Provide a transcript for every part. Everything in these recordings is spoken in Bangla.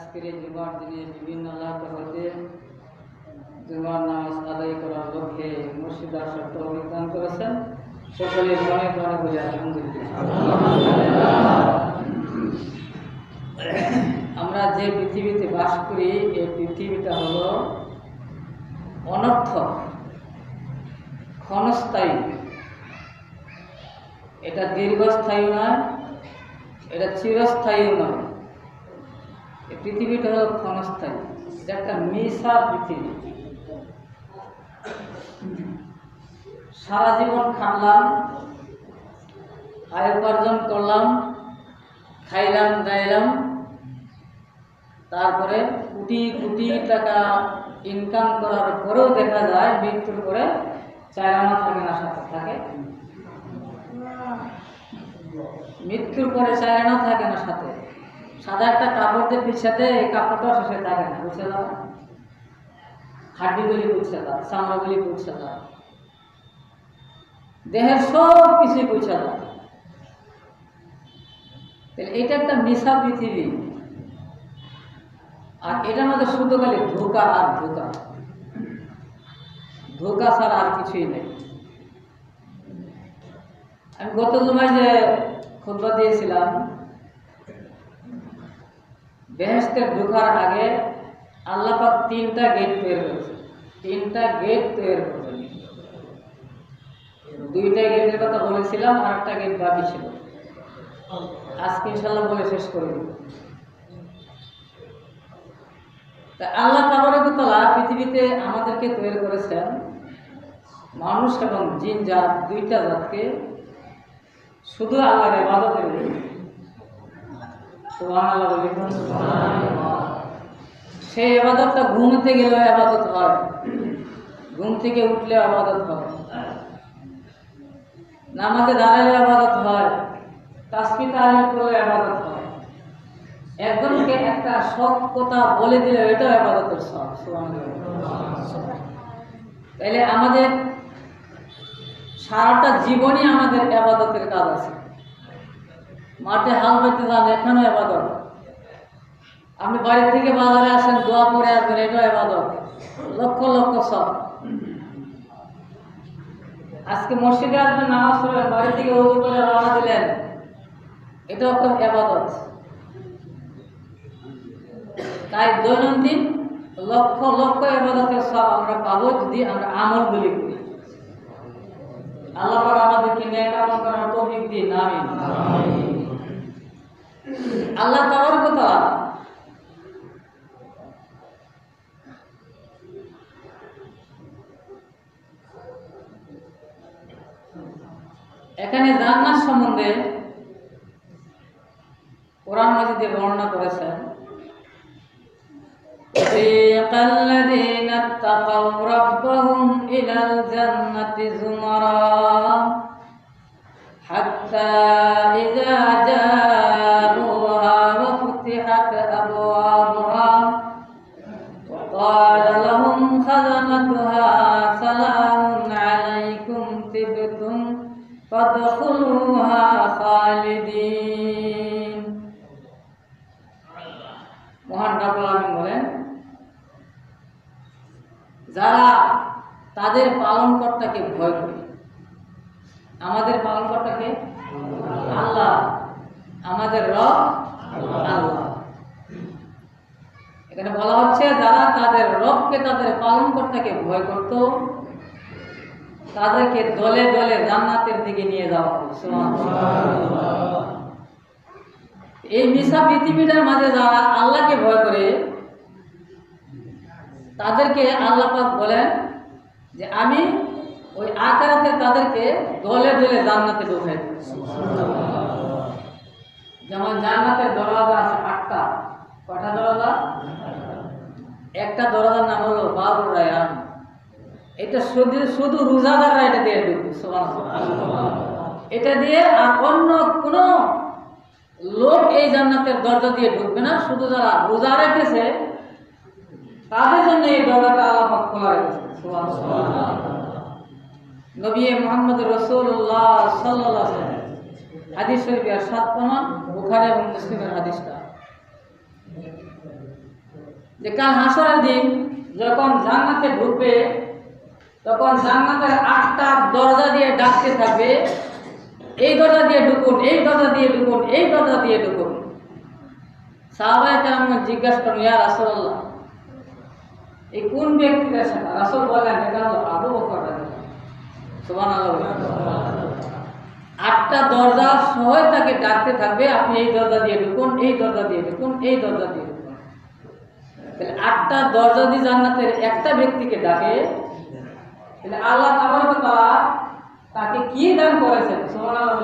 আজকের এই জুমার দিনে বিভিন্ন এলাকা হতে জুমার নামাজ আদায় করার লক্ষ্যে মসজিদ আসার তৌফিক দান করেছেন। সকলে মনে প্রাণে বলে আলহামদুলিল্লাহ। আমরা যে পৃথিবীতে বাস করি এই পৃথিবীটা হলো অনর্থক, ক্ষণস্থায়ী। এটা দীর্ঘস্থায়ী নয়, এটা চিরস্থায়ী নয়। এই পৃথিবীটা হলো ক্ষণস্থায়ী, এটা একটা মিশা পৃথিবী। সারা জীবন খাটলাম, আয় উপার্জন করলাম, খাইলাম দাইলাম, তারপরে কোটি কোটি টাকা ইনকাম করার পরেও দেখা যায় মৃত্যুর পরে চায়না থাকে না, সাথে থাকে। মৃত্যুর পরে চায়না থাকে না সাথে, সাদা একটা কাপড় দিয়ে পিছাতে এই কাপড়টাও শেষে থাকে না, বুঝছে না? হাড্ডিগুলি পুড়ছে না, চামড়াগুলি পুড়ছে না, দেহের সব কিছুই পুড়ছে না। এটা একটা মিশা পৃথিবী, আর এটার মধ্যে শুধু খালি ধোঁকা আর ধোঁকা, ধোঁকা ছাড়া আর কিছুই নেই। আমি গত জুমায় যে খুতবা দিয়েছিলাম, বেহেশতে ঢোকার আগে আল্লাহ পাক 3টা গেট তৈরি করেছে, 3টা গেট তৈরি করেছে। 2টা গেটের কথা বলেছিলাম, আর একটা গেট বাকি ছিল। আজকে ইনশাআল্লাহ বলে শেষ করে দেব। আল্লাহ তাবারক ওয়া তাআলা পৃথিবীতে আমাদেরকে তৈরি করেছেন, মানুষ এবং জিন জাত, 2টা জাতকে শুধু আল্লাহর ইবাদতের জন্য। সুবহানাল্লাহ বলি। সেই ইবাদতটা ঘুমতে গেলে ইবাদত হয়, ঘুম থেকে উঠলে ইবাদত হয়, নামাজে দাঁড়ালে ইবাদত হয়, তাসবিহ তাহলিল করলে ইবাদত হয়। একজনকে একটা সৎ কথা বলে দিলে এটাও ইবাদতের সব। সুবহানাল্লাহ। তাইলে আমাদের সারাটা জীবনই আমাদের ইবাদতের কাজ আছে। মাঠে হাল বাইতে যান, এখানেও ইবাদত। আপনি বাড়ি থেকে বাজারে আসেন, দোয়া করে আসবেন, এটাও ইবাদত। লক্ষ লক্ষ সব। আজকে মসজিদে আসবেন, নামাজ পড়বেন, বাড়ি থেকে ওযু করে রওনা দিলেন, এটাও একটা ইবাদত। তাই দৈনন্দিন লক্ষ লক্ষ ইবাদতের সব আমরা পাবো যদি আমরা আমলগুলি করি। আল্লাহ পাক আমাদেরকে নেক আমল করার তৌফিক দিন, আমিন। আল্লাহ তাবারক ওয়া তাআলা এখানে জান্নাত সম্বন্ধে কোরআন মাজিদে বর্ণনা করেছেন। وَسِيقَ الَّذِينَ اتَّقَوْا رَبَّهُمْ إِلَى الْجَنَّةِ زُمَرًا حَتَّى إِذَا جَاءُوهَا وَفُتِحَتْ أَبْوَابُهَا وَقَالَ لَهُمْ خَزَنَتُهَا سَلَامٌ عَلَيْكُمْ طِبْتُمْ فَادْخُلُوهَا خَالِدِينَ। মহান রব্বুল আলামিন বলেন, যারা তাদের পালনকর্তাকে ভয় করে, আমাদের পালনকর্তাকে আল্লাহ, আমাদের রব আল্লাহ। এখানে বলা হচ্ছে যারা তাদের রবকে, তাদের পালনকর্তাকে ভয় করত, তাদেরকে দলে দলে জান্নাতের দিকে নিয়ে যাওয়া হবে। সুবহানাল্লাহ। এই মিশা পৃথিবীটার মাঝে যারা আল্লাহকে ভয় করে, তাদেরকে আল্লাহ পাক বলেন যে আমি ওই আখিরাতে তাদেরকে দলে দলে জান্নাতে ঢুকাই দেব। যেমন জান্নাতের দরজা আছে 8টা। কয়টা দরজা? একটা দরজার নাম হলো বাবুর রায়্যান। এটা শুধু রোজাদাররা এটা দিয়ে ঢুকবে। সুবহানাল্লাহ। এটা দিয়ে আর অন্য কোনো লোক এই জান্নাতের দরজা দিয়ে ঢুকবে না। শুধু যারা রোজা রেখেছে তাদের জন্য এই দরজাটা আল্লাহ পাক খোলা রেখেছে। সুবহানাল্লাহ। নবী মুহাম্মদ রাসূলুল্লাহ সাল্লাল্লাহু আলাইহি ওয়াসাল্লাম হাদিস শরীফের 7 প্রমাণ, বুখারী এবং মুসলিমের হাদিসটা। যে কাল হাসরের দিন যখন জান্নাতে ঢুকবে তখন জান্নাতের 8টা দরজা দিয়ে ডাকতে থাকবে, এই দরজা দিয়ে ঢুকুন, এই দরজা দিয়ে ঢুকুন, এই দরজা দিয়ে ঢুকুন। সাহাবায়ে কেরাম জিজ্ঞাসা করেন, ইয়া রাসূলুল্লাহ, এই কোন ব্যক্তিদের সাথে? রাসূল বলেন, এটা হলো আবু বকর রাদিয়াল্লাহু আনহু। সুবহানাল্লাহ। 8টা দরজা সহ তাকে ডাকতে থাকবে, আপনি এই দরজা দিয়ে ঢুকুন, এই দরজা দিয়ে ঢুকুন, এই দরজা দিয়ে ঢুকুন। তাহলে 8টা দরজা দিয়ে জান্নাতের একটা ব্যক্তিকে ডাকে, তাহলে আল্লাহ তাবারক ওয়া তাআলা তাকে কি দান করেছেন? সুবহানাল্লাহ।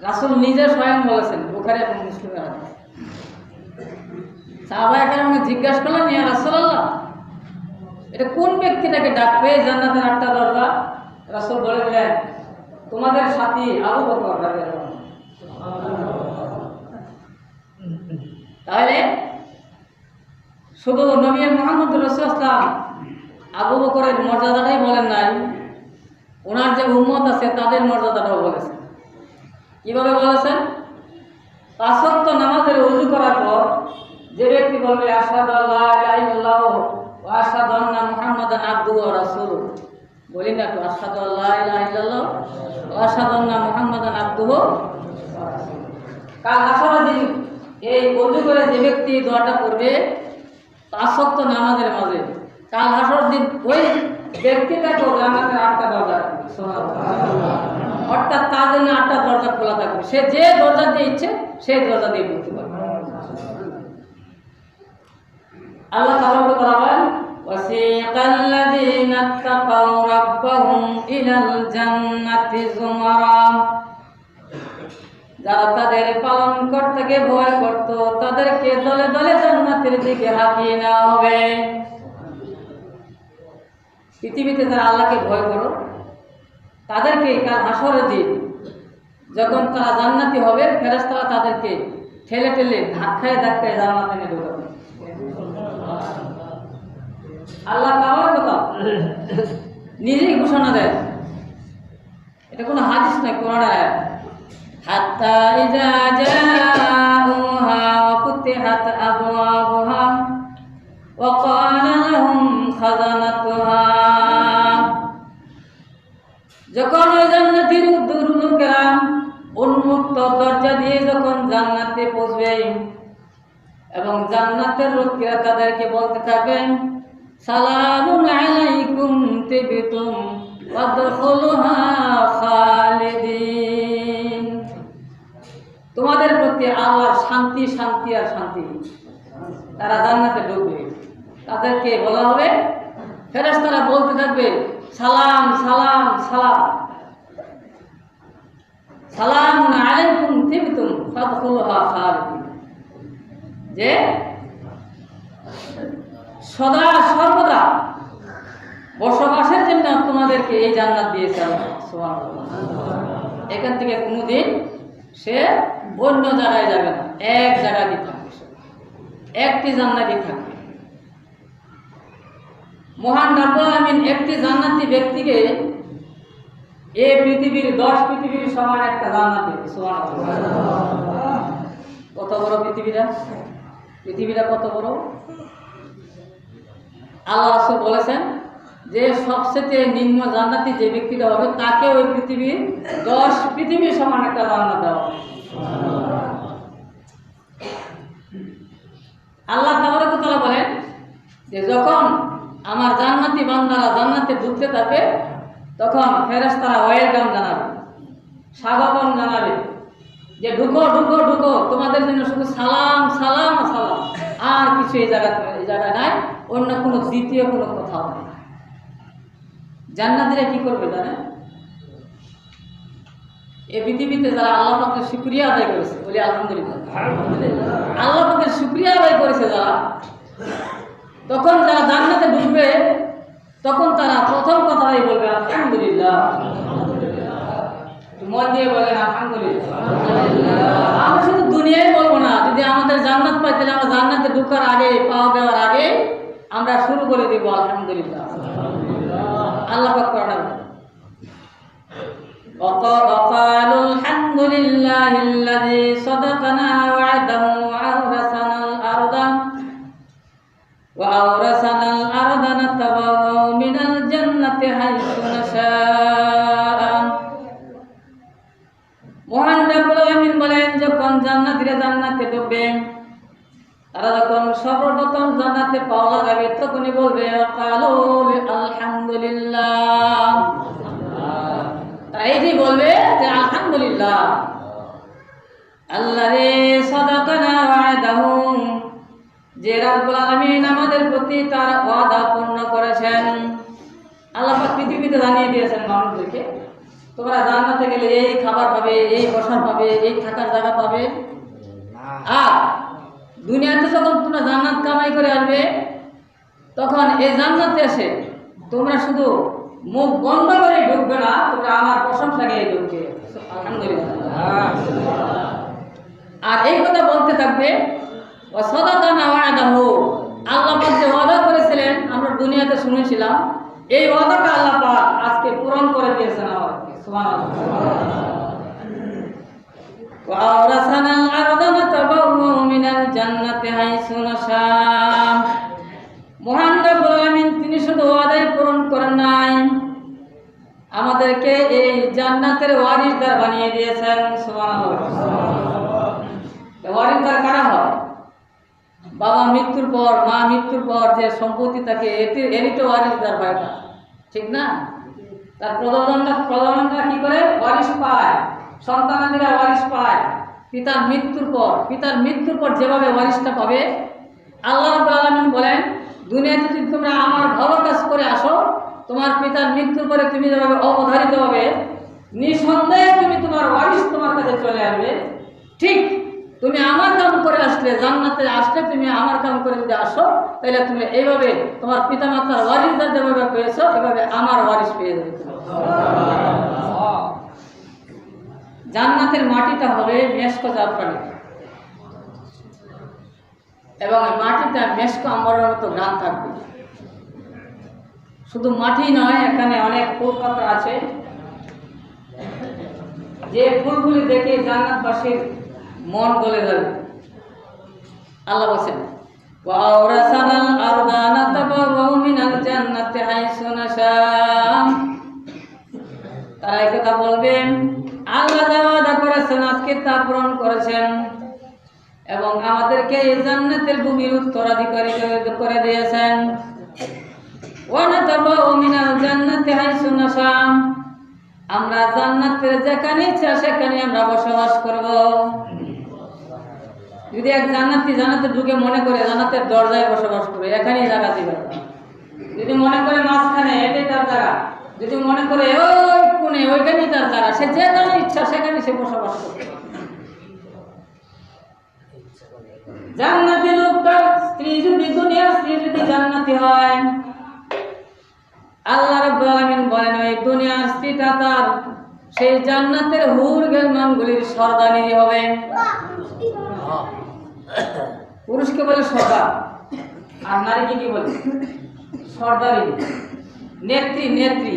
রাসূল নিজে স্বয়ং বলেছেন, বুখারী এবং মুসলিমের হাদিস। সাহাবায়ে কেরাম জিজ্ঞাসা করলেন, ইয়া রাসূলুল্লাহ, এটা কোন ব্যক্তিটাকে ডাকবে জান্নাতের 8টা দরজা? রাসূল বলে দিলেন, তোমাদের সাথী আবু বকর রাদিয়াল্লাহু আনহু। তাহলে শুধু নবী মুহাম্মদ রাসূলুল্লাহ সাল্লাল্লাহু আলাইহি ওয়াসাল্লাম আবু বকরের মর্যাদাটাই বলেন নাই, ওনার যে উম্মত আছে তাদের মর্যাদাটাও বলেছেন। কিভাবে বলেছেন? 5 ওয়াক্ত নামাজের ওযু করার পর যে ব্যক্তি বলবে আশহাদু আল্লা ইলাহা ইল্লাল্লাহ ওয়া আশহাদু আন্না মুহাম্মাদান আবদুহু ওয়া রাসূলুহু, বলি না তো, আশহাদু আল্লা ইলাহা ইল্লাল্লাহ ওয়া আশহাদু আন্না মুহাম্মাদান আবদুহু ওয়া রাসূলুহু। কাল হাসরের দিন এই ওযু করে যে ব্যক্তি দোয়াটা পড়বে 5 ওয়াক্ত নামাজের মাঝে, কাল হাসরের দিন ওই ব্যক্তিটাকে জান্নাতের 8টা দরজা থাকবে। সুবহানাল্লাহ। অর্থাৎ তার জন্য 8টা দরজা খোলা থাকবে, সে যে দরজা দিয়ে ইচ্ছে সেই দরজা দিয়ে ঢুকতে পারবে। আল্লাহ তাআলা বলেন, ওয়াসিকাল্লাযীনা তাকাউ রাব্বাহুম ইলাল জান্নাতি যুমারা, যারা তাদের পালনকর্তাকে ভয় করত তাদেরকে দলে দলে জান্নাতের দিকে হাঁটিয়ে নেওয়া হবে। পৃথিবীতে যারা আল্লাহকে ভয় করো তাদেরকে কাল হাসরের দিন যখন তারা জান্নাতি হবে, ফেরেশতারা তাদেরকে ঠেলে ঠেলে ধাক্কায় ধাক্কায় জান্নাতে নিয়ে ঢোকাবে। আল্লাহ তাআলার কথা নিজেই ঘোষণা দেয়, এটা কোনো হাদিস নয়, কোরআনের আয়াত। হাত্তা ইযা জাউহা ওয়া ফুতিহাত আবওয়াবুহা ওয়া ক্বালা লাহুম খাযানাতুহা, যখন ওই জান্নাতের লোকেরা উন্মুক্ত দরজা দিয়ে যখন জান্নাতে পৌঁছবে এবং জান্নাতের লোকেরা তাদেরকে বলতে থাকবেন, সালামুন আলাইকুম তিবতুম ওয়াদখুলুহা খালিদিন, তোমাদের প্রতি আল্লাহর শান্তি শান্তি আর শান্তি। তারা জান্নাতে ঢুকবে, তাদেরকে বলা হবে, ফেরেশতারা বলতে থাকবে, সালাম সালাম সালাম, সালামুন আলাইকুম তিবতুম ফাদখুলুহা খালিদিন, যে সদা সর্বদা বসবাসের জন্য তোমাদেরকে এই জান্নাত দিয়েছে আল্লাহ। সুবহানাল্লাহ। এখান থেকে কোনোদিন সে অন্য জায়গায় যাবে না, এক জায়গায় থাকবে, একটি জান্নাতই থাকবে। মহান রব্বুল আলামিন একটি জান্নাতি ব্যক্তিকে এই পৃথিবীর 10 পৃথিবীর সমান একটা জান্নাত দিয়েছে। সুবহানাল্লাহ। কত বড় পৃথিবীটা, পৃথিবীটা কত বড়! আল্লাহ রাসূল বলেছেন যে সবচেয়ে নিম্ন জান্নাতি যে ব্যক্তিটা হবে তাকে ওই পৃথিবীর 10 পৃথিবীর সমান একটা জান্নাত দেওয়া হবে। আল্লাহ তাবারক ওয়া তাআলা বলেন যে যখন আমার জান্নাতি বান্দারা জান্নাতে ঢুকতে থাকবে তখন ফেরেশতারা ওয়েলকাম জানাবে, স্বাগতম জানাবে, যে ঢুকো ঢুকো ঢুকো, তোমাদের জন্য শুধু সালাম সালাম সালাম, আর কিছু এই জায়গায় নাই, অন্য কোনো দ্বিতীয় কোনো কোথাও নেই। জান্নাতীরা কি করবে জানেন? এই পৃথিবীতে যারা আল্লাহ পাকের শুকরিয়া আদায় করেছে, বলি আলহামদুলিল্লাহ, আল্লাহ পাকের শুকরিয়া আদায় করেছে যারা, তখন যারা জান্নাতে ঢুকবে তখন তারা প্রথম কথাই বলবে আলহামদুলিল্লাহ। মন দিয়ে বলেন আলহামদুলিল্লাহ। আমরা শুধু দুনিয়ায় বলবো না, যদি আমাদের জান্নাত পাই তাহলে আমরা জান্নাতে ঢোকার আগে, পাওয়া দেওয়ার আগে আমরা শুরু করে দিব আলহামদুলিল্লাহ। আল্লাহ পাক কোরআনে وقالوا الحمد لله الذي صدقنا وعده وأورثنا الأرض জান্নাতি হাইসু নাশা। মহান রব্বুল আলামিন বলেন, যখন জান্নাতীরা জান্নাতে ঢুকবে, তারা যখন সর্বপ্রথম জান্নাতে পা লাগাবে, তখনই বলবে কালু আলহামদুলিল্লাহ। তারা এইটাই বলবে যে আলহামদুলিল্লাহ, আল্লাহি সাদাকানা ওয়াদাহু, যে রব্বুল আলামিন আমাদের প্রতি তার ওয়াদা পূর্ণ করেছেন। আল্লাহ পাক পৃথিবীতে জানিয়ে দিয়েছেন মানুষদেরকে, তোমরা জান্নাতে গেলে এই খাবার পাবে, এই বসার পাবে, এই থাকার জায়গা পাবে। আর দুনিয়াতে যখন তোমরা জান্নাত কামাই করে আসবে, তখন এই জান্নাতে এসে তোমরা শুধু মুখ বন্ধ করে ঢুকবে না, তোমরা আমার প্রশংসা গিয়ে ঢুকবে, আলহামদুলিল্লাহ। আর এই কথা বলতে থাকবে সাদাকানা ওয়াদাহু, আল্লাহ পাক যে ওয়াদা করেছিলেন আমরা দুনিয়াতে শুনেছিলাম, এই ওয়াদাটা আল্লাহ পাক আজকে পূরণ করে দিয়েছেন আমাদেরকে, সুবহানাল্লাহ। وأورثنا الأرض نتبوأ من الجنة حيث نشاء। মহান রব্বুল আলামিন তিনি শুধু ওয়াদাই পূরণ করেন নাই, আমাদেরকে এই জান্নাতের ওয়ারিসদার বানিয়ে দিয়েছেন, সুবহানাল্লাহ। ওয়ারিসদার কারা হয়? বাবা মৃত্যুর পর, মা মৃত্যুর পর যে সম্পত্তি থাকে এরই তো ওয়ারিসদার হয় না, ঠিক না? তার প্রধানরা কি করে ওয়ারিস পায়, সন্তানাদিরা ওয়ারিস পায় পিতার মৃত্যুর পর যেভাবে ওয়ারিসটা পাবে, আল্লাহ রাব্বুল আলামিন বলেন দুনিয়াতে যদি তোমরা আমার ভালো কাজ করে আসো, তোমার পিতার মৃত্যুর পরে তুমি যেভাবে অবধারিত হবে, নিঃসন্দেহে তুমি তোমার ওয়ারিস তোমার কাছে চলে আসবে। ঠিক তুমি আমার কাম করে আসলে, জান্নাতে আসলে তুমি আমার কাম করে যদি আসো, তাহলে তুমি এইভাবে তোমার পিতা মাতার ওয়ারিসদার যেভাবে পেয়েছো, এভাবে আমার ওয়ারিস পেয়ে যাবে। জান্নাতের মাটিটা হবে মেশক জাফরানি, এবং মাটিটা মেশক আম্বরের মতো গান থাকবে। শুধু মাটি নয়, এখানে অনেক ফুল পাতা আছে, যে ফুলগুলি দেখে জান্নাতবাসীর মন গলে যাবে। আল্লাহ বলেন ওয়াওরাসানাল আরদা নাতাবাওয়াউ মিনাল জান্নাতি হাইসু নাশা। তারা এই কথা বলবেন, আল্লাহ যা ওয়াদা করেছেন আজকে তা পূরণ করেছেন, এবং আমাদেরকে এই জান্নাতের ভূমির উত্তরাধিকারী করে দিয়েছেন। ওয়া নাতাবাওয়াউ মিনাল জান্নাতি হাইসু নাশা, আমরা জান্নাতের যেখানে ইচ্ছা সেখানে আমরা বসবাস করব। যদি এক জান্নাতে ঢুকে মনে করে জান্নাতের দরজায় বসবাস করবে, এখানেই জায়গা দিবে। যদি মনে করে মাঝখানে এটাই তার জায়গা, যদি মনে করে ওই কোণে ওইখানেই তার জায়গা, সে যেখানে ইচ্ছা সেখানে সে বসবাস করবে। জান্নাতি লোকটার স্ত্রী যদি, দুনিয়ার স্ত্রী যদি জান্নাতি হয়, আল্লাহ রাব্বুল আলামিন বলেন ওই দুনিয়ার স্ত্রীটা তার সেই জান্নাতের হুর গেলমানগুলির সর্দানি হবে। পুরুষকে বলে সর্দার, আর নারীকে কি বলে? সর্দারি, নেত্রী।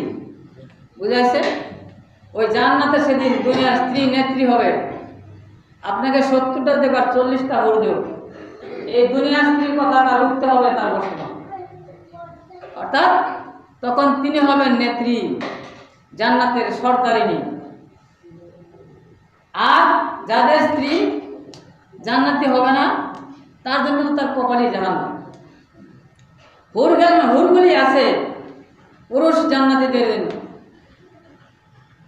বুঝাইছে? ওই জান্নাতে সেদিন দুনিয়ার স্ত্রী নেত্রী হবে। আপনাকে 70টা দেবার 40টা হুর দেব, এই দুনিয়ার স্ত্রীর কথা তার উঠতে হবে তার বর্তমান, অর্থাৎ তখন তিনি হবেন নেত্রী, জান্নাতের সর্দারিনী। আর যাদের স্ত্রী জান্নাতি হবে না, তার জন্য তার কপালই জাহান্নাম। হুরগুলি আছে পুরুষ জান্নাতীদের জন্য।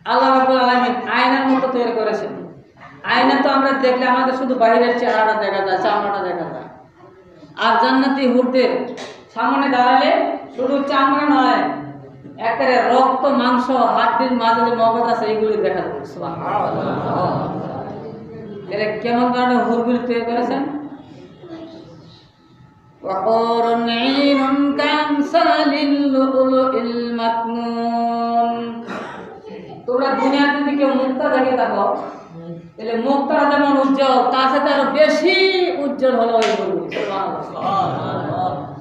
আল্লাহ রাব্বুল আলামিন আয়নার মতো তৈরি করেছেন। আয়না তো আমরা দেখলে আমাদের শুধু বাইরের চেহারাটা দেখা যায়, চামড়াটা দেখা যায়। আর জান্নাতি হুরদের সামনে দাঁড়ালে শুধু চামড়া নয়, একেবারে রক্ত, মাংস, হাড্ডির মাঝে যে মগজ আছে এইগুলি দেখা যাবে। সুবহানাল্লাহ। এর কেমন ধরনের হুরগুলি তৈরি করেছেন? ওয়াহুরুন ঈনুন কামসালিল লুলুইল মাকনুন। তোমরা দুনিয়াতে যদি কেউ মুক্তা দেখে থাকো, তাহলে মুক্তাটা যেমন উজ্জ্বল, তার সাথে আরো বেশি উজ্জ্বল হলো ওই হুরগুলি। সুবহানাল্লাহ।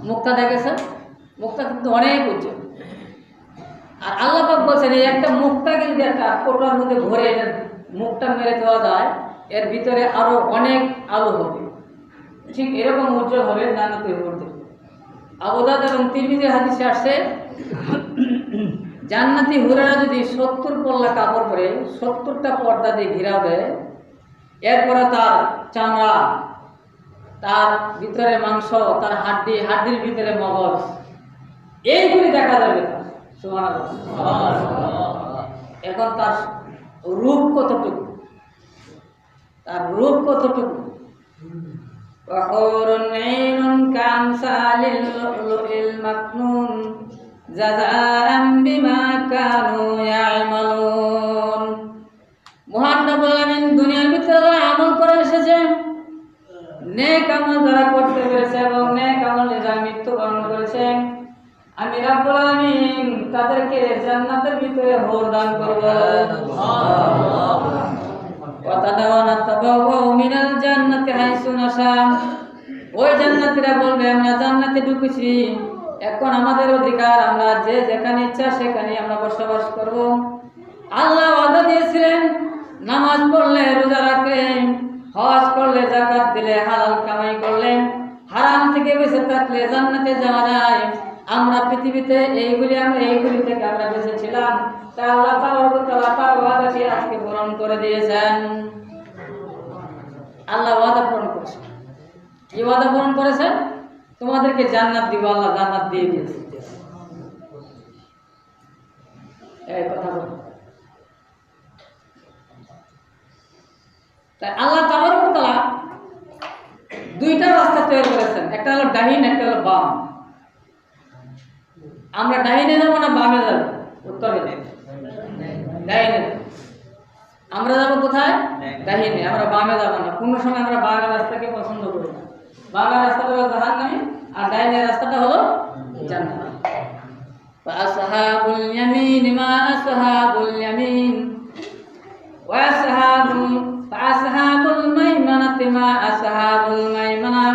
মুক্তা দেখেছেন? মুক্তা কিন্তু অনেক উজ্জ্বল। আর আল্লাহ পাক বলছেন এই একটা মুক্তাকে যদি একটা কোটার মধ্যে ভরে মুখটা মেরে দেওয়া যায়, এর ভিতরে আরো অনেক আলো হবে। ঠিক এরকম উজ্জ্বল হবে জান্নাতের হুরদের। আবু দাউদ এবং তিরমিজি হাদিসে আসছে জান্নাতি হুরেরা যদি 70 পল্লা কাপড় পরে 70টা পর্দা দিয়ে ঘিরাও দেয়, এরপরে তার চামড়া, তার ভিতরে মাংস, তার হাড্ডির ভিতরে মগজ, এইগুলি দেখা যাবে। এখন তার রূপ কতটুকু, তার রূপ কতটুকু। وحور عين كأمثال اللؤلؤ المكنون جزاء بما كانوا يعملون। মহান রব্বুল আলামিন দুনিয়ার ভিতরে যারা আমল করে এসেছে, নেক আমল যারা করতে পেরেছে এবং নেক আমল যারা মৃত্যুবরণ করেছে, আমি রব্বুল আলামিন তাদেরকে জান্নাতের ভিতরে হুর দান করব। মিনাল জান্নাতি হাইসু নাশা, ওই জান্নাতীরা বলবে আমরা জান্নাতে ঢুকেছি, এখন আমাদের অধিকার, আমরা যে যেখানে ইচ্ছা সেখানে আমরা বসবাস করব। আল্লাহ ওয়াদা দিয়েছিলেন, নামাজ পড়লে, রোজা রাখলে, হজ করলে, যাকাত দিলে, হালাল কামাই করলে, হারাম থেকে বেঁচে থাকলে জান্নাতে যাওয়া যায়। আমরা পৃথিবীতে এইগুলি থেকে আমরা বেঁচে ছিলাম, তা আল্লাহ তার ওয়াদাকে আজকে পূরণ করে দিয়েছেন। আল্লাহ ওয়াদা পূরণ করেছেন। কি ওয়াদা পূরণ করেছেন? তোমাদেরকে জান্নাত দিব, আল্লাহ জান্নাত দিয়ে দিয়েছে। এই কথা বল। তাই আল্লাহ তাবারক ওয়া তাআলা দুইটা রাস্তা তৈরি করেছেন, একটা হলো ডাহিন, একটা হলো বাম। আমরা ডাহিনে যাব না বামে যাব? উত্তরে ডাহিনে। আমরা যাব কোথায়? ডাহিনে। আমরা বামে যাব না, কোনো সময় আমরা বামের রাস্তাকে পছন্দ করি না। বামের রাস্তাটা হলো জাহান্নামী, আর ডাহিনের রাস্তাটা হলো জান্নাত। ফাসহাবুল ইয়ামিন মা আসহাবুল ইয়ামিন ওয়া আসহাবুল মাইমানাতি মা আসহাবুল মাইমানা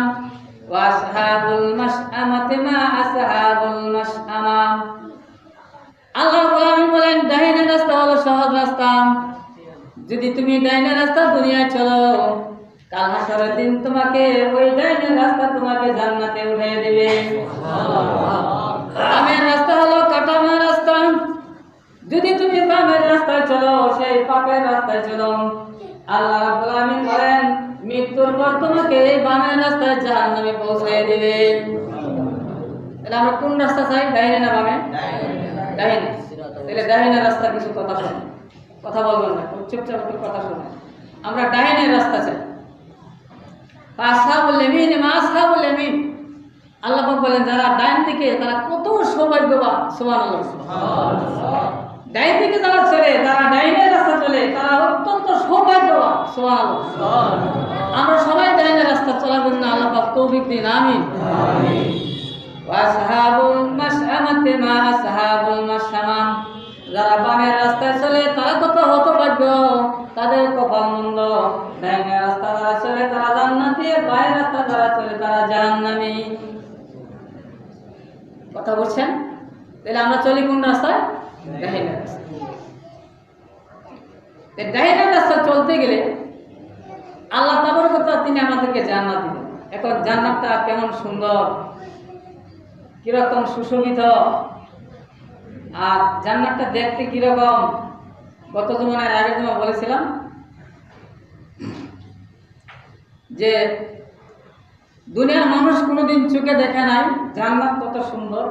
ওয়া আসহাবুল মাশআমাতি মা আসহাবুল মাশআমা। আল্লাহ বলেন ডাহিনের রাস্তা হলো সহজ রাস্তা। যদি তুমি ডাইনের রাস্তা দুনিয়ায় চলো, কাল হাসরের দিন তোমাকে ওই ডাইনের রাস্তা তোমাকে জান্নাতে উঠিয়ে দেবে। বামের রাস্তা হলো কাটামার রাস্তা। যদি তুমি বামের রাস্তায় চলো, সেই পাপের রাস্তায় চলো, আল্লাহ রাব্বুল আলামিন বলেন মৃত্যুর পর তোমাকে এই বামের রাস্তায় জাহান্নামে পৌঁছে দেবে। তাহলে আমরা কোন রাস্তা চাই, ডাইনে না বামে? ডাইনে। তাহলে ডাইনের রাস্তা কিছু কথা শোনো, কথা বলবেন না, চুপচাপ একটু কথা শোনেন। আমরা ডাইনের রাস্তা চাই। আসহাবুল ইয়ামিন মা আসহাবুল ইয়ামিন, আল্লাহ পাক বলেন যারা ডাইন দিকে তারা কত সৌভাগ্যবান। সুবহানাল্লাহ। ডাইন দিকে যারা চলে, যারা ডাইনের রাস্তা চলে, তারা অত্যন্ত সৌভাগ্যবান। সুবহানাল্লাহ। আমরা সবাই ডাইনের রাস্তা চলার জন্য আল্লাহ পাক তৌফিক দিন। আমিন। ওয়া আসহাবুল মাশআমাতি মা আসহাবুল মাশআমা, যারা বামের রাস্তায় চলে তারা কত হতভাগ্য, তাদের কপাল মন্দ। ডাইনের রাস্তা যারা চলে তারা জান্নাতি, বামের রাস্তা যারা চলে তারা জাহান্নামী। কথা বলছেন? তাহলে আমরা চলি কোন রাস্তায়? ডাইনের রাস্তা। ডাইনের রাস্তা চলতে গেলে আল্লাহ তাবারক ওয়া তাআলা তিনি আমাদেরকে জান্নাত দিবেন। এখন জান্নাতটা কেমন সুন্দর, কিরকম সুশোভিত, আর জান্নাতটা দেখতে কিরকম, গত জমানের আগের জমা বলেছিলাম যে দুনিয়ার মানুষ কোনোদিন চোখে দেখে নাই জান্নাত কত সুন্দর,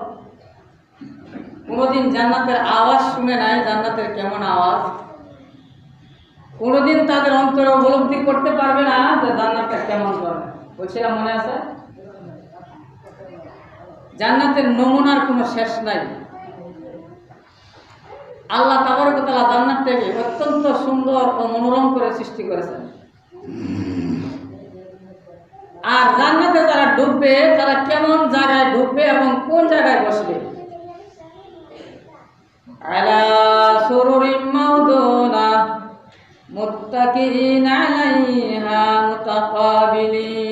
কোনোদিন জান্নাতের আওয়াজ শুনে নাই, জান্নাতের কেমন আওয়াজ, কোনোদিন তাদের অন্তরে উপলব্ধি করতে পারবে না যে জান্নাতটা কেমন করে। বলছিলাম মনে আছে? জান্নাতের নমুনার কোনো শেষ নাই। আল্লাহ তাবারক ওয়া তাআলা জান্নাতটাকে অত্যন্ত সুন্দর ও মনোরম করে সৃষ্টি করেছেন। আর জান্নাতে যারা ঢুকবে তারা কেমন জায়গায় ঢুকবে এবং কোন জায়গায় বসবে। আলা সুরুরিম মাউদুনা মুত্তাকিইন আলাইহা মুতাকাবিলিন।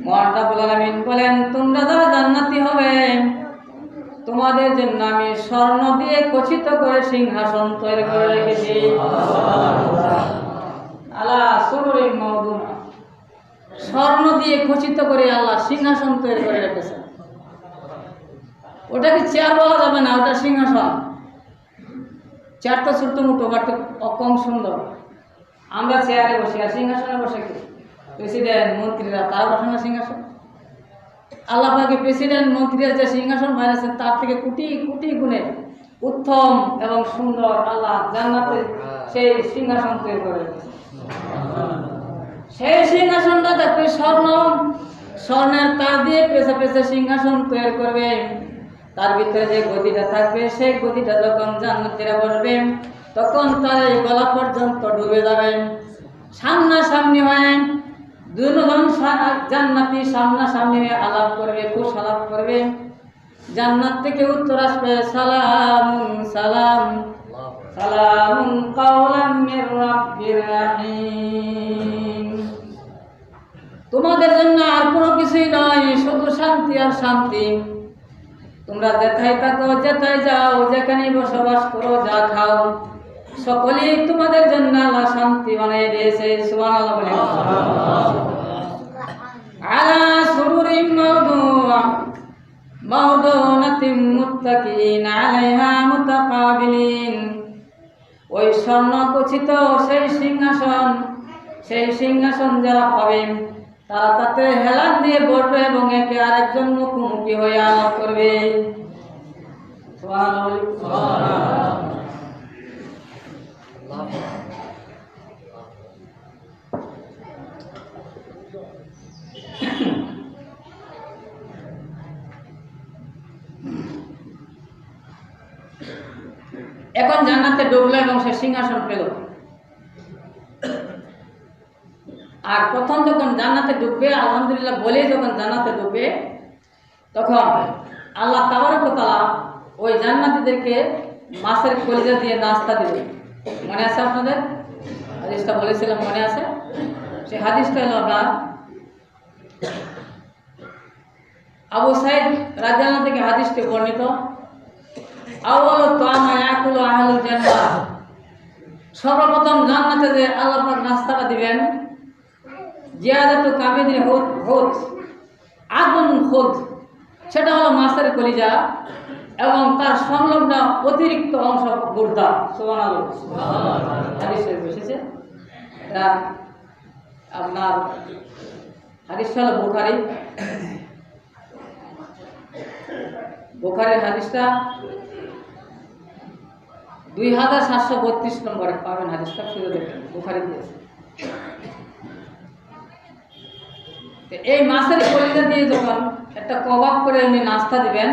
মহান রব্বুল আলামিন বলেন তোমরা যারা জান্নাতি হবে তোমাদের জন্য আমি স্বর্ণ দিয়ে খচিত করে সিংহাসন তৈরি করে রেখেছি। আলা সুরুরিম মাউদুনা, স্বর্ণ দিয়ে খচিত করে আল্লাহ সিংহাসন তৈরি করে রেখেছেন। ওটাকে চেয়ার বলা যাবে না, ওটা সিংহাসন। চেয়ার তো ছোট্ট মুটো বাট কম সুন্দর। আমরা চেয়ারে বসি, আর সিংহাসনে বসে কি প্রেসিডেন্ট মন্ত্রীরা, তারা বসে না সিংহাসন। আল্লাহ পাকে প্রেসিডেন্ট মন্ত্রীরা যে সিংহাসন বানিয়েছেন তার থেকে কোটি কোটি গুণে উত্তম এবং সুন্দর আল্লাহ জান্নাতে সেই সিংহাসন তৈরি করে। সেই সিংহাসনটা দেখবে স্বর্ণের তার দিয়ে পেছে পেছে সিংহাসন তৈরি করবে। তার ভিতরে যে গদিটা থাকবে সেই গদিটা যখন জান্নাতীরা বসবে তখন তার এই গলা পর্যন্ত ডুবে যাবে। সামনাসামনি হয়ে দুজন জান্নাতি সামনাসামনি হয়ে আলাপ করবে, খুশ আলাপ করবে। জান্নাত থেকে উত্তর আসবে সালামুন সালাম সালামুন কাওলাম মির রাব্বির রাহিম। তোমাদের জন্য আর কোনো কিছুই নয়, শুধু শান্তি আর শান্তি। তোমরা যেথায় থাকো, যেথায় যাও, যেখানে বসবাস করো, যা খাও, সকলেই তোমাদের জন্য আল্লাহ শান্তি বানিয়ে দিয়েছে। সুবহানাল্লাহ বলে। আলা সুরুরিন মাওদুনাতিন মুত্তাকিন আলাইহা মুতাকাবিলিন। ওই স্বর্ণখচিত সেই সিংহাসন যারা পাবে তারা তাতে হেলান দিয়ে বসবে এবং একে আরেকজন মুখোমুখি হয়ে আলাপ করবে। এখন জান্নাতে ঢুকলো এবং সে সিংহাসন পেল। আর প্রথম যখন জান্নাতে ঢুকবে, আলহামদুলিল্লাহ বলে যখন জান্নাতে ঢুকবে তখন আল্লাহ তাবারক ওয়া তাআলা ওই জান্নাতীদেরকে মাছের কলিজা দিয়ে নাস্তা দিবে। মনে আছে আপনাদের? হাদিসটা বলেছিলাম, মনে আছে? সেই হাদিসটা হলো আপনার আবু সাইদ রাদিয়াল্লাহু থেকে হাদিসটি বর্ণিত। আউয়ালু তাআমা ইয়াকুলু আহলুল জান্নাহ। সর্বপ্রথম জান্নাতে যে আল্লাহ পাক নাস্তাটা দিবেন, জিয়াদাতু কাবিদিল হুত আদুন খুদ, সেটা হলো মাছের কলিজা এবং তার সংলগ্ন অতিরিক্ত অংশ গুর্দা। সুবহানাল্লাহ। হাদিসে এসেছে এটা আপনার হাদিসটা হলো বুখারীর হাদিসটা 2732 নম্বরে পাবেন। হাদিসটা খুঁজে দেখবেন, বুখারীতে। এই মাছের কলিজা দিয়ে যখন একটা কবাব করে উনি নাস্তা দিবেন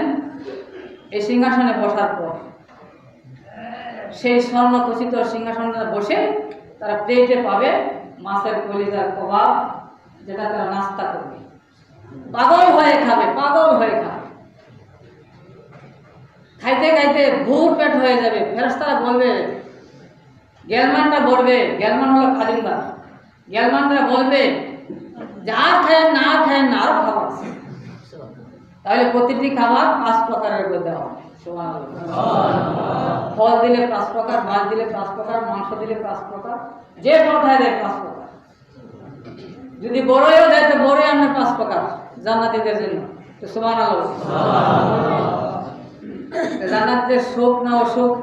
এই সিংহাসনে বসার পর, সেই স্বর্ণখচিত সিংহাসনে বসে তারা প্লেটে পাবে মাছের কলিজার কবাব, যেটা তারা নাস্তা করবে। পাগল হয়ে খাবে। খাইতে খাইতে ভুর পেট হয়ে যাবে। ফেরেশতারা বলবে, গেলমানটা বলবে, গেলমান হলো খাদিমরা, গেলমানরা বলবে যা খায় না আরো খাবার আছে। তাহলে প্রতিটি খাবার 5 প্রকারের করে দেওয়া হবে। ফল দিলে 5 প্রকার, মাছ দিলে 5 প্রকার, মাংস দিলে 5 প্রকার, যে পথায় দেয় 5 প্রকার। যদি বড়ইও দেয় তো বড়ই আমরা 5 প্রকার জান্নাতীদের জন্য। তো সুবহানাল্লাহ। জান্নাতের সুখ না অসুখ?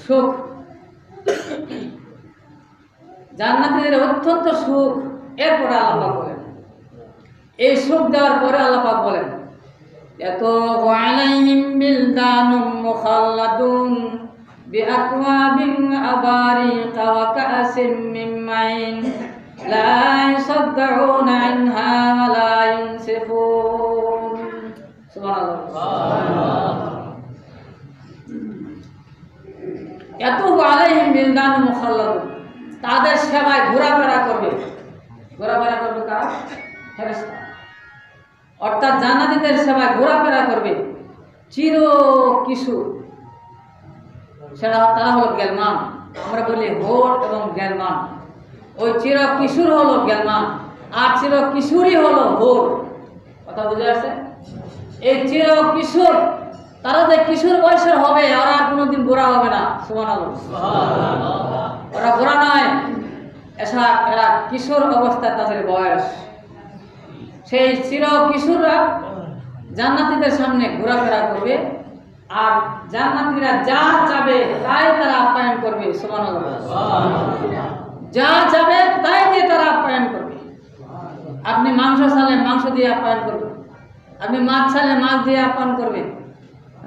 সুখ। জান্নাতীদের অত্যন্ত সুখ। এরপরে আল্লাহ বলেন, এই সুখ দেওয়ার পরে আল্লাহ পাক বলেন, ইয়াতুফু আলাইহিম বিলদানুম মুখাল্লাদুন বিআকওয়াবিন আবারিকা ওয়া কা'সিম মিন মাইন লা ইয়াসাদদুনা আনহা ওয়া লা ইউনসিফুন। সুবহানাল্লাহ। ইয়াতুফু আলাইহিম বিলদানুম মুখাল্লাদুন, তাদের সেবায় ঘোরাফেরা করবে কারা? ফেরেশতা। অর্থাৎ জান্নাতীদের সেবায় ঘোরাফেরা করবে চির কিশোর, তারা হলো গেলমান। আমরা বলি হোর এবং গেলমান। ওই চির কিশোর হলো গেলমান আর চির কিশোরী হলো হোর। কথা বুঝে আসছে? এই চির কিশোর, তারা যে কিশোর বয়সের হবে, ওরা আর কোনোদিন গোরা হবে না। সুবহানাল্লাহ। ওরা গোরা নয়, এরা কিশোর অবস্থায় তাদের বয়স। সেই চির কিশোররা জান্নাতীদের সামনে ঘোরাফেরা করবে, আর জান্নাতীরা যা চাবে তাই তারা আপ্যায়ন করবে। সুবহানাল্লাহ। যা চাবে তাই দিয়ে তারা আপ্যায়ন করবে। আপনি মাংস চাইলে মাংস দিয়ে আপ্যায়ন করবে, আপনি মাছ চাইলে মাছ দিয়ে আপ্যায়ন করবে।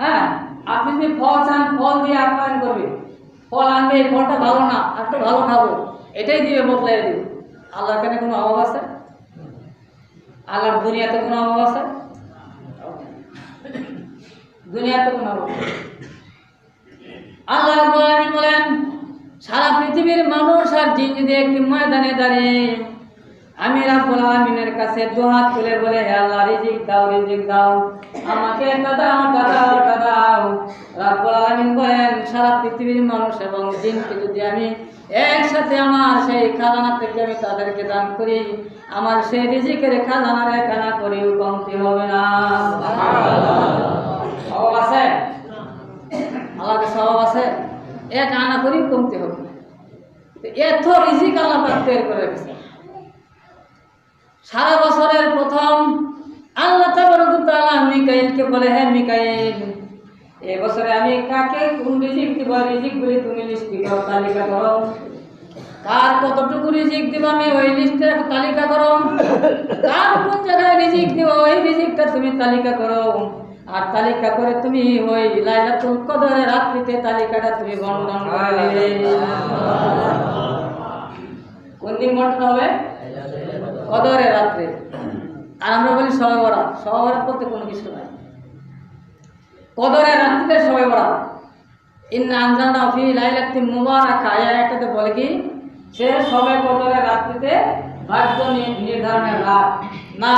হ্যাঁ, আপনি যদি ফল চান ফল দিয়ে আপ্যায়ন করবে। ফল আনবে, এই ফলটা ভালো না, একটু ভালো খাবো, এটাই দিয়ে বদলাই দেবে। আল্লাহর এখানে কোনো অভাব আছে? আল্লাহর দুনিয়াতে কোনো অভাব আছে? দুনিয়াতে কোনো অভাব নেই। আল্লাহ রাব্বুল আলামিন বলেন, সারা পৃথিবীর মানুষ আর জিন যদি একটি ময়দানে দাঁড়িয়ে আমি রাব্বুল আলামিনের কাছে দুহাত তুলে বলে, হে আল্লাহ রিজিক দাও, রিজিক দাও, আমাকে এটা দাও, এটা দাও, এটা দাও। রাব্বুল আলামিন বলেন, সারা পৃথিবীর মানুষ এবং জিনকে যদি আমি একসাথে আমার সেই খাজানা থেকে আমি তাদেরকে দান করি, আমার সেই রিজিকের খাজানার এক আনা করেও কমতি হবে না। সওয়াব আছে? আল্লাহর সওয়াব আছে? এক আনা করেও কমতি হবে না। এত রিজিক আল্লাহ পাক তৈরি করে রেখেছে। সারা বছরের প্রথম আল্লাহ তাবারক ওয়া তাআলা মিকাইলকে বলে, হে মিকাইল, এই বছরে আমি কাকে কোন রিজিক দিব, রিজিকগুলি তুমি লিস্ট করো, তালিকা করো। কার কতটুকু রিজিক দিব আমি ওই লিস্টের তালিকা করো। কার কোন জায়গায় রিজিক দিব ওই রিজিকটা তুমি তালিকা করো। আর তালিকা করে তুমি ওই লাইলাতুল কদরের রাত্রিতে তালিকাটা তুমি বন্টন করে দিবে। কোন দিন বন্টন হবে? কদরের রাত্রে। আর আমরা বলি শবে বরাত। শবে বরাত বলতে কোনো কিছু নাই, কদরের রাত্রিতে শবে বরাত। ইন্না আনজালনাহু ফি লাইলাতিন মুবারাকা, আয়াতটাতে বলে কি সে শবে কদরের রাত্রিতে ভাগ্য নির্ধারণের রাত না।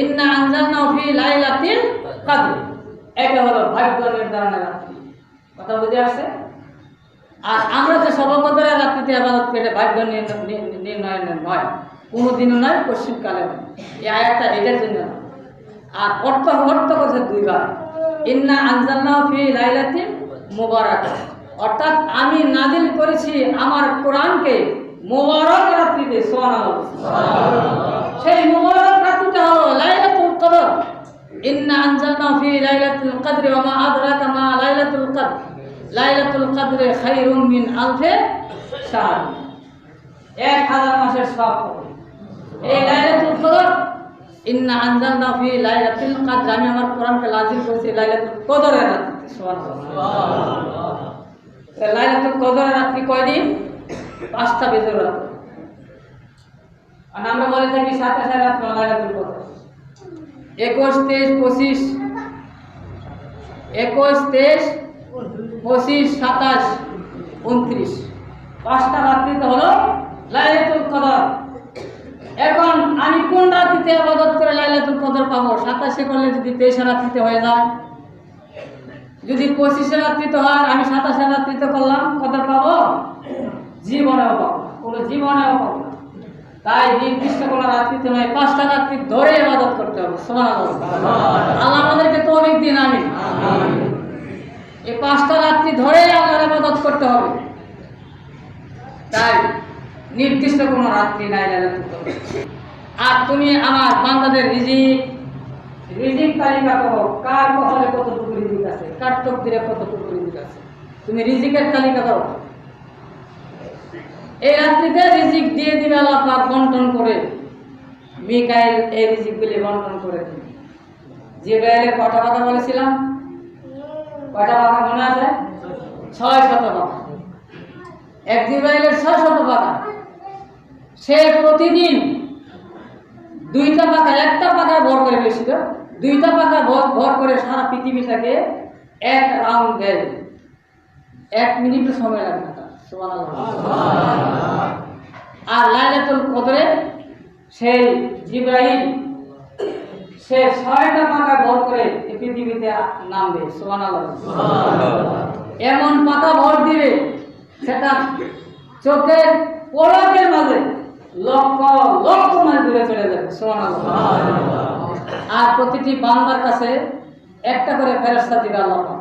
ইন্না আনজালনাহু ফি লাইলাতিল কদর, এটা হলো ভাগ্য নির্ধারণের রাত্রি। কথা বুঝে আসছে? আর আমরা যে শবে কদরের রাত্রিতে ইবাদত করি, এটা ভাগ্য নির্ণয়ের নয়, কোনোদিনও নয়, পশ্চিমকালে নয়। এই আয়াতটা এটার জন্য। আর অর্থ করছে দুইবার, ইন্না আনজালনাহু ফি লাইলাতিন মুবারাকা, অর্থাৎ আমি নাজিল করেছি আমার কোরআনকে মুবারক রাত্রিতে। সুবহানাল্লাহ। সেই মুবারক রাত্রিটা হলো লাইলাতুল কদর। ইন্না আনজালনাহু ফি লাইলাতুল কদরি ওয়া মা আদরাকা মা লাইলাতুল কদর, লাইলাতুল কদরি খায়রুম মিন আলফি শাহর, 1000 মাসের সব। এই লাইলাতুল কদর, ইন্না আনজালনাহু ফি লাইলাতুল কদর, আমি আমার কোরআনকে নাযিল করেছি লাইলাতুল কদরের রাত্রিতে। সুবহানাল্লাহ। লাইলাতুল কদরের রাত্রি কয়দিন? 5টা বেজর রাত। আর আমরা বলে থাকি 27 রাত লাইলাতুল কদর। 21, 23, 25, 21, 23, 25, 27, 29, 5টা রাত্রিতে হলো লাইলাতুল কদর। এখন আমি কোন রাত্রিতে ইবাদত করে লাইলাতুল কদর পাবো? 27 করলে যদি 23 রাত্রিতে হয়ে যায়, যদি 25 রাত্রিতে হয়, আমি 27 রাত্রিতে করলাম, কদর পাবো? জীবনেও পাবো, কোনো জীবনেও পাবো না। তাই নির্দিষ্ট কোনো রাত্রিতে নয়, 5টা রাত্রি ধরে ইবাদত করতে হবে। সুবহানাল্লাহ। আল্লাহ আমাদেরকে তৌফিক দিন, আমিন। এই 5টা রাত্রি ধরে আল্লাহর ইবাদত করতে হবে। তাই নির্দিষ্ট কোনো রাত্রি নাই লাইলাতুল কদর। আর তুমি আমার বান্দাদের রিজিক তালিকা করো, কার কপালে কতটুকু রিজিক আছে, কার তকদিরে কতটুকু রিজিক আছে, তুমি রিজিকের তালিকা করো। এই রাত্রিতে রিজিক দিয়ে দিবে আল্লাহ পাক বন্টন করে। মিকাইল এই রিজিকগুলি বন্টন করে দিবে। জিবরাইলের কয়টা কথা বলেছিলাম? কয়টা পাখা মনে আছে? 600 পাখা। এক জিবরাইলের 600 পাখা। সে প্রতিদিন 2টা পাখা, একটা পাখা ভর করে, বেশি তো 2টা পাখা ভর করে সারা পৃথিবীটাকে এক রাউন্ড দেয়। 1 মিনিটও সময় লাগে না। সুবহানাল্লাহ। আর লাইলাতুল কদরে সেই জিবরাইল সে 6টা পাখা ভর করে এই পৃথিবীতে নামবে। সুবহানাল্লাহ। এমন পাখা ভর দিবে সেটা চোখের পলকের মাঝে লক্ষ লক্ষ মাইল দূরে চলে যাবে। সুবহানাল্লাহ। আর প্রতিটি বান্দার কাছে একটা করে ফেরেশতা দিবে আল্লাহ পাক।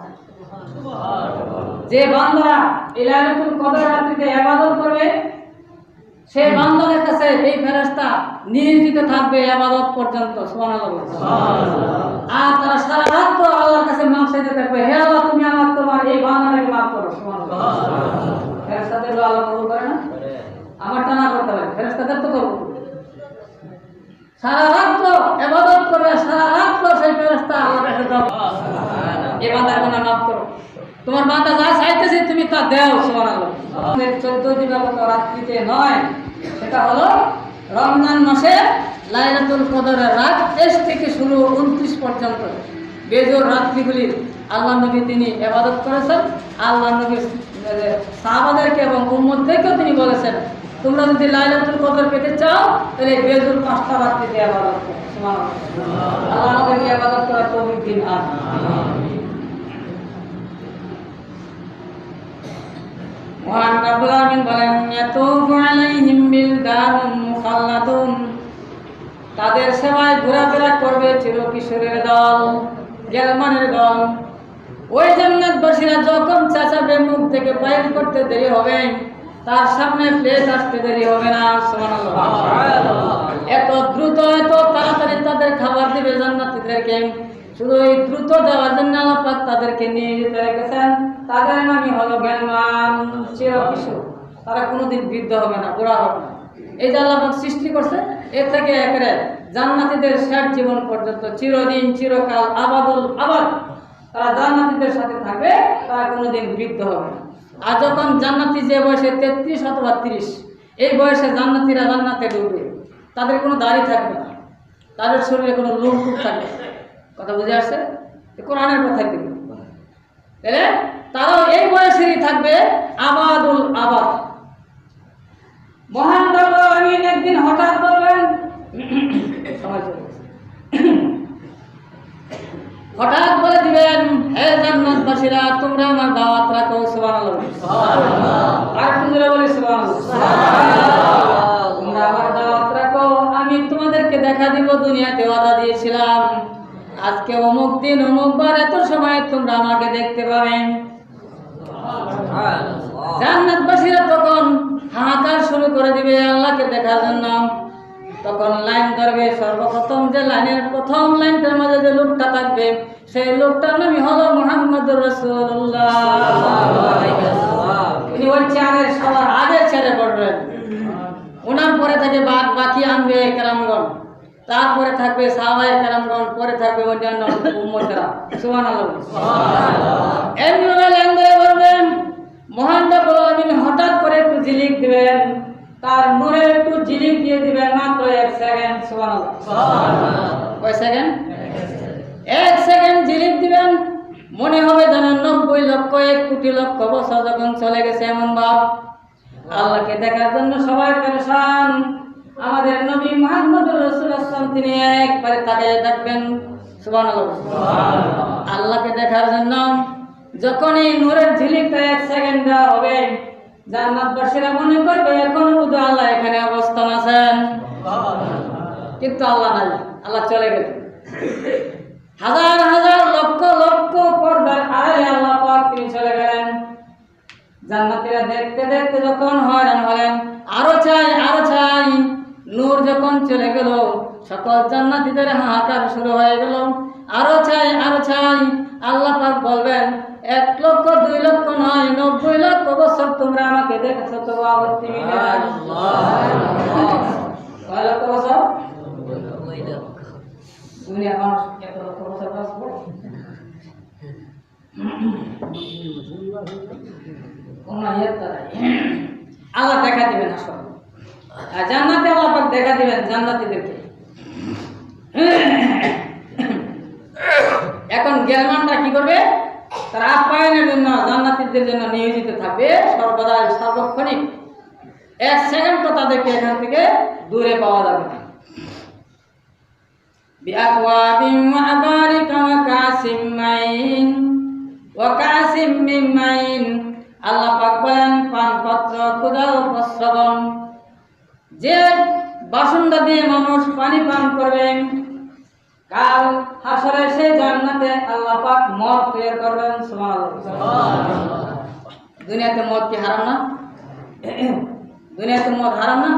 যে বান্দা এই লাইলাতুল কদর রাত্রিতে ইবাদত করবে, সেই বান্দার কাছে এই ফেরেশতা নিয়োজিত থাকবে ইবাদত পর্যন্ত। সুবহানাল্লাহ। আর তারা সারা রাত তো আল্লাহর কাছে মাফ চাইতে থাকবে, হে আল্লাহ তুমি আমার তোমার এই বান্দাটাকে মাফ করো। সুবহানাল্লাহ। ফেরেশতাদের আল্লাহ কবুল করে না? আমারটা না করতে পারে, ফেরেশতাদের তো করব। সারা রাত তো ইবাদত করবে, সারা রাত তো সেই ফেরেশতা আল্লাহর কাছে দাও, এই বান্দার গুনাহ মাফ করো, তোমার বান্দা যা চাইতেছে তুমি তা দাও। সুবহানাল্লাহ। আমাদের 14 দিবাগত রাত্রিতে নয়, সেটা হলো রমজান মাসে লাইলাতুল কদরের রাত 23 থেকে শুরু 29 পর্যন্ত বেজোর রাত্রিগুলি আল্লাহ নবী তিনি ইবাদত করেছেন। আল্লাহ নবী সাহাবাদেরকে এবং উম্মতদেরকেও তিনি বলেছেন, তোমরা যদি লাইলাতুল কদর পেতে চাও তাহলে বেজোর 5টা রাত্রিতে ইবাদত করো। সুবহানাল্লাহ। আল্লাহ আমাদেরকে ইবাদত করার তৌফিক দিন। আমিন। মহান রব্বুল আলামিন বলেন, ইয়াতুফু আলাইহিম বিলদানুন মুখাল্লাদুন, তাদের সেবায় ঘোরাফেরা করবে চিরকিশোরের দল, গেলমানের দল। ওই জান্নাতবাসীরা যখন চাচাবে মুখ থেকে বাইর করতে দেরি হবে, তার সামনে প্লেট আসতে দেরি হবে না। সুবহানাল্লাহ। এত দ্রুত এত তাড়াতাড়ি তাদের খাবার দিবে জান্নাতীদেরকে। শুধু এই দ্রুত দেওয়ার জন্য আল্লাহ পাক তাদেরকে নিয়ে যেতে রেখেছেন। তাদের নামই হলো জ্ঞানমান, চিরকিশোর। তারা কোনোদিন বৃদ্ধ হবে না, বুড়া হবে না। এই যে আল্লাহ পাক সৃষ্টি করছে, এর থেকে একেবারে জান্নাতীদের শেষ জীবন পর্যন্ত চিরদিন চিরকাল আবাদুল আবাদ তারা জান্নাতীদের সাথে থাকবে, তারা কোনোদিন বৃদ্ধ হবে না। আর যখন জান্নাতি যে বয়সে 33 অথবা 30, এই বয়সে জান্নাতীরা জান্নাতে ঢুকবে, তাদের কোনো দাড়ি থাকবে না, তাদের শরীরে কোনো লোম টুক থাকবে না। কথা বুঝে আসছে? কোরআনের কথাই কিন্তু তাহলে তারাও এই বয়সেরই থাকবে, আবাদুল আবাদ। মহান রব্বুল আলামিন একদিন হঠাৎ বলবেন, হঠাৎ বলে দিবেন, হে জান্নাতবাসীরা তোমরা আমার দাওয়াত রাখো। সুবহানাল্লাহ। আর তোমরা বলে সুবহানাল্লাহ। তোমরা আমার দাওয়াত রাখো, আমি তোমাদেরকে দেখা দিব। দুনিয়াতে ওয়াদা দিয়েছিলাম আজকে অমুক দিন অমুক বার এত সময় তোমরা আমাকে দেখতে পাবেন। জান্নাতবাসীরা তখন হাহাকার শুরু করে দিবে আল্লাহকে দেখার জন্য। তখন লাইন ধরবে। সর্বপ্রথম যে লাইনের প্রথম লাইনটার মাঝে যে লোকটা থাকবে, সেই লোকটার নামই হলো মুহাম্মদুর রাসূলুল্লাহ। উনি ওই চেয়ারের সবার আগে চেয়ারে পড়বেন। ওনার পরে থেকে বাকি আনবে কেরামগণ, তারপরে থাকবে সাহাবায়ে কেরামগণ, পরে থাকবে অন্যান্য উম্মতেরা। সুবহানাল্লাহ। এমনি লাইন ধরে বলবেন, মহান রব্বুল আলামিন হঠাৎ করে একটু ঝিলিক দিবেন, তার নূরে একটু ঝিলিক দিয়ে দিবেন, মাত্র 1 সেকেন্ড। সুবহানাল্লাহ। কয় সেকেন্ড? 1 সেকেন্ড ঝিলিক দিবেন, মনে হবে যেন 90 লক্ষ 1 কোটি লক্ষ বছর যখন চলে গেছে এমন ভাব। আল্লাহকে দেখার জন্য সবাই পেরেশান। আমাদের নবী মুহাম্মদুর রাসূলুল্লাহ সাল্লাল্লাহু আলাইহি ওয়াসাল্লাম তিনি একবারে তাকিয়ে থাকবেন। সুবহানাল্লাহ। আল্লাহকে দেখার জন্য যখন এই নূরের ঝিলিকটা 1 সেকেন্ড হবে, জান্নাতবাসীরা মনে করবে এখন বুঝি আল্লাহ এখানে অবস্থান আছেন, কিন্তু আল্লাহ নাই, আল্লাহ চলে গেলেন। হাজার হাজার লক্ষ লক্ষ পর্দার আড়ালে আল্লাহ পাক তিনি চলে গেলেন। জান্নাতীরা দেখতে দেখতে যখন হয়রান হলেন, আরো চাই আরো চাই। নূর যখন চলে গেল, সকল জান্নাতীদের হাহাকার শুরু হয়ে গেল, আরো চাই আরো চাই। আল্লাহ পাক বলবেন, 1 লক্ষ 2 লক্ষ নয়, 90 লক্ষ বছর তোমরা আমাকে দেখেছো, তো আপত্তি নেই। কয় লক্ষ বছর? 90 লক্ষ। দুনিয়া মানুষ এত লক্ষ বছর বাঁচবো? আল্লাহ দেখা দিবেন। আসলে জান্নাতে আল্লাহ পাক দেখা দিবেন জান্নাতীদেরকে। এখন জ্ঞানমানরা কি করবে? তারা আপ্যায়নের জন্য জান্নাতীদের জন্য নিয়োজিত থাকবে সর্বদা, সার্বক্ষণিক। 1 সেকেন্ডও তাদেরকে এখান থেকে দূরে পাওয়া যাবে না। বিআকওয়াবিন ওয়া আবারিকা ওয়া কাসিম মাইন ওয়া কাসিম মিন মাইন। আল্লাহ পাক বলেন, পানপাত্র, ক্ষুধা ও প্রস্রবণ, যে বাসনটা দিয়ে মানুষ পানি পান করবেন, কাল হাসরে সেই জান্নাতে আল্লাহ পাক মদ তৈরি করবেন। সুবহানাল্লাহ। দুনিয়াতে মদ কি হারাম না? দুনিয়াতে মদ হারাম না?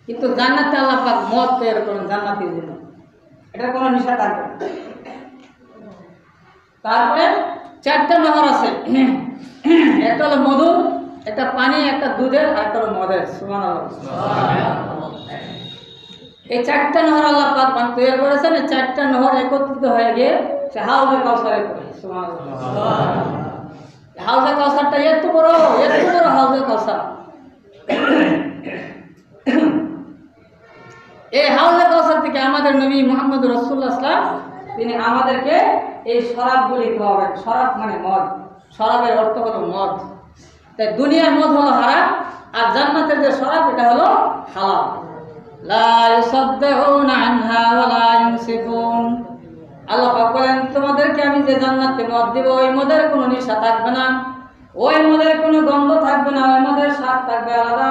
কিন্তু জান্নাতে আল্লাহ পাক মদ তৈরি করবেন জান্নাতীর জন্য। এটা কোনো নিশা থাকবে না। তারপরে 4টা নহর আছে, একটা হলো মধু, একটা পানি, একটা দুধের, আর একটা হলো মদের। সুবহানাল্লাহ। এই 4টা নহর আল্লাহ পাক তৈরি করেছেন। এই 4টা নহর একত্রিত হয়ে গিয়ে সে হাউজে কাউসারে পড়ে। সুবহানাল্লাহ। হাউজে কাউসারটা এত বড় হাউজে কাউসার। এই হাউজে কাউসার থেকে আমাদের নবী মুহাম্মদ রাসূলুল্লাহ সাল্লাল্লাহু আলাইহি ওয়াসাল্লাম তিনি আমাদেরকে এই শরাবগুলি খাওয়াবেন। শরাব মানে মদ, শরাবের অর্থ হলো মদ। তাই দুনিয়ার মদ হলো হারাম, আর জান্নাতের যে শরাব এটা হলো হালাল। লা ইউসাদ্দাউনা আনহা ওয়া লা ইউনসিফুন। আল্লাহ পাক বলেন, তোমাদেরকে আমি যে জান্নাতে মদ দেব, ওই মদের কোনো নেশা থাকবে না, ওই মদের কোনো গন্ধ থাকবে না, ওই মদের স্বাদ থাকবে আলাদা,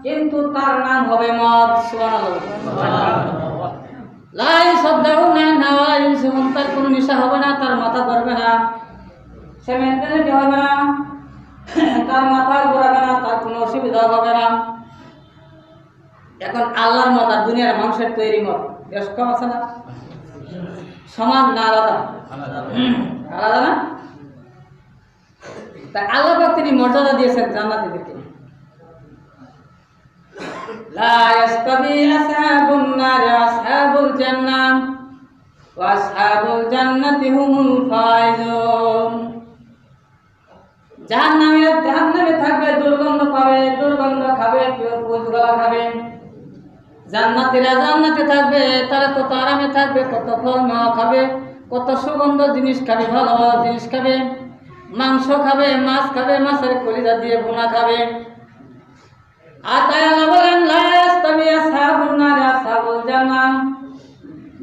কিন্তু তার নাম হবে মদ। সুবহানাল্লাহ। লা ইউসাদ্দাউনা আনহা ওয়া লা ইউনসিফুন। তার কোনো নেশা হবে না, তার মাথা ধরবে না, সে মেন্টালিটি হবে না, তার মাথা ঘোরাবে না, তার কোনো অসুবিধা হবে না। এখন আল্লাহর মত আর দুনিয়ার মানুষের তৈরি মত বেশ কম আছে না? সমান না আলাদা? আলাদা না? তাই আল্লাহ পাক তিনি মর্যাদা দিয়েছেন জান্নাতীদেরকে। লা ইয়াস্তাবি আসহাবুন নার ওয়া আসহাবুল জান্নাহ ওয়া আসহাবুল জান্নাতি হুমুল ফাইজুন। জাহান্নামে থাকবে, দুর্গন্ধ পাবে, দুর্গন্ধ খাবে, পুজগলা খাবে। জান্নাতীরা জান্নাতে থাকবে, তারা তো আরামে থাকবে, কত ফল মাওয়া খাবে, কত সুগন্ধ জিনিস খাবে, ভালো ভালো জিনিস খাবে, মাংস খাবে, মাছ খাবে, মাছের কলিজা দিয়ে ভুনা খাবে। আর তাই আল্লাহ বলেন, লা ইয়াস্তাবি আসহাবুন নার ওয়া আসহাবুল জান্নাহ।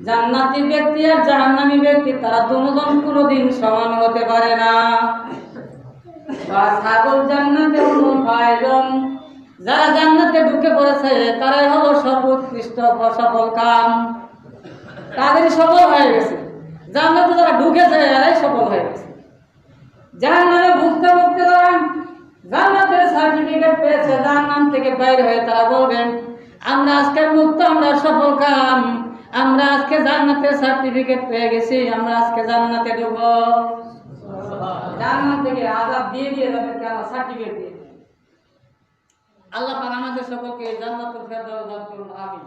জান্নাতি ব্যক্তি আর জাহান্নামী ব্যক্তি তারা দুজন কোনোদিন সমান হতে পারে না। ওয়া আসহাবুল জান্নাতি হুমুল ফাইজুন। যারা জান্নাতে ঢুকে পড়েছে তারাই হলো সর্বোৎকৃষ্ট সফল কাম, তাদেরই সফল হয়ে গেছে। জান্নাতে যারা ঢুকেছে এরাই সফল হয়ে গেছে। জাহান্নামে ভুগতে ভুগতে যারা জান্নাতের সার্টিফিকেট পেয়েছে, জাহান্নাম থেকে বাইরে হয়ে তারা বলবেন, আমরা আজকে মুক্ত, আমরা সফল কাম, আমরা আজকে জান্নাতের সার্টিফিকেট পেয়ে গেছি, আমরা আজকে জান্নাতে ঢুকবো। জান্নাত থেকে আযাব দিয়ে তাদেরকে আল্লাহ সার্টিফিকেট দিয়ে। আল্লাহ পাক আমাদের সকলকে জান্নাতুল ফেরদাউস দান করুন। আমিন।